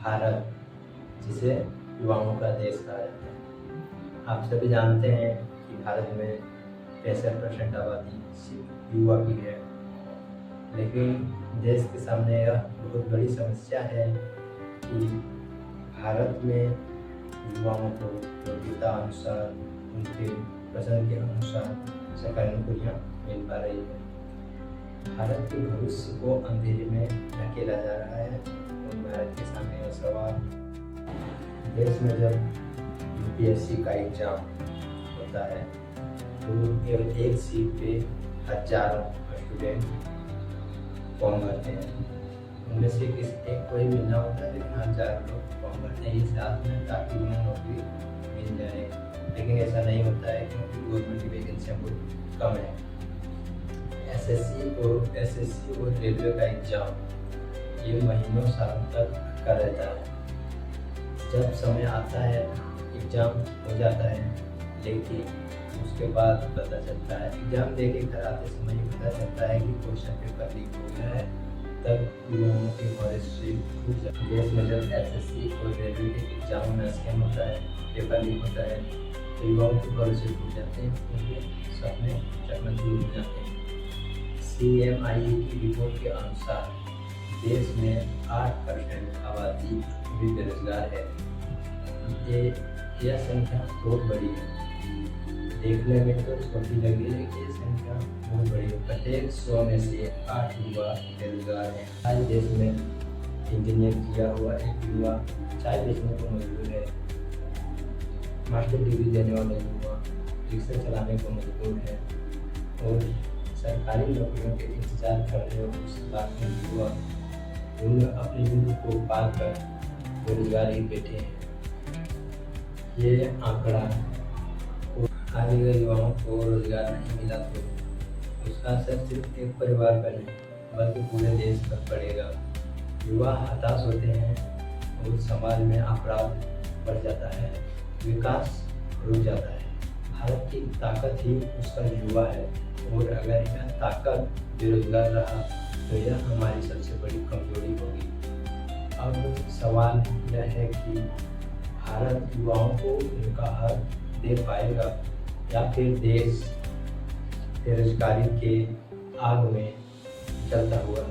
भारत, जिसे युवाओं का देश कहा जाता है। आप सभी जानते हैं कि भारत में 65% आबादी सिर्फ युवा की है, लेकिन देश के सामने यह बहुत बड़ी समस्या है कि भारत में युवाओं को योग्यता अनुसार, उनके पसंद के अनुसार सरकारी नौकरियाँ मिल पा रही है। भारत के भविष्य को अंधेरे में धकेला जा रहा है और भारत के सामने यह सवाल, देश में जब यूपीएससी का एग्जाम होता है तो केवल एक सीट पे हजारों स्टूडेंट फॉर्म भरते हैं। उनमें से किसी एक को ही मिलना होता है, लेकिन हजारों लोग फॉर्म भरते हैं इस आस में ताकि उन्हें नौकरी मिल जाए, लेकिन ऐसा नहीं होता है क्योंकि गवर्नमेंट की वैकेंसियाँ बहुत कम है। एसएससी और रेलवे का एग्जाम ये महीनों सालों तक का रहता है। जब समय आता है एग्जाम हो जाता है, लेकिन उसके बाद पता चलता है, एग्जाम दे के घर आते समय ही पता चलता है कि क्वेश्चन पेपर लीक हो गया है। तब युवाओं के भविष्य टूट जाता है। देश में जब एसएससी और रेलवे के एग्जाम में स्कैम होता है, पेपर लीक होता है, तो युवाओं के भविष्य टूट जाते हैं, उनके सपने चकनाचूर हो जाते हैं। CMIE की रिपोर्ट के अनुसार देश में 8% आबादी भी बेरोजगार है। यह संख्या बहुत बड़ी है, देखने में तो छोटी लगी, लेकिन ये संख्या बहुत बड़ी है। प्रत्येक 100 में से 8 युवा बेरोजगार हैं। आज देश में इंजीनियर किया हुआ एक युवा चाय बेचने को मजबूर है, मास्टर डिग्री देने वाला युवा रिक्शा चलाने को मजबूर है, और सरकारी नौकरियों के इंतजार कर रहे उस लाखों युवा अपनी जिंदगी को पार कर बेरोजगार ही बैठे हैं। ये आंकड़ा आगे गए युवाओं को रोजगार नहीं मिला तो उसका असर सिर्फ एक परिवार पर नहीं बल्कि पूरे देश पर पड़ेगा। युवा हताश होते हैं और समाज में अपराध बढ़ जाता है, विकास रुक जाता है। भारत की ताकत ही उसका युवा है, और अगर यह ताकत बेरोजगार रहा तो यह हमारी सबसे बड़ी कमजोरी होगी। अब सवाल यह है कि भारत युवाओं को उनका हक दे पाएगा या फिर देश बेरोजगारी के आग में जलता हुआ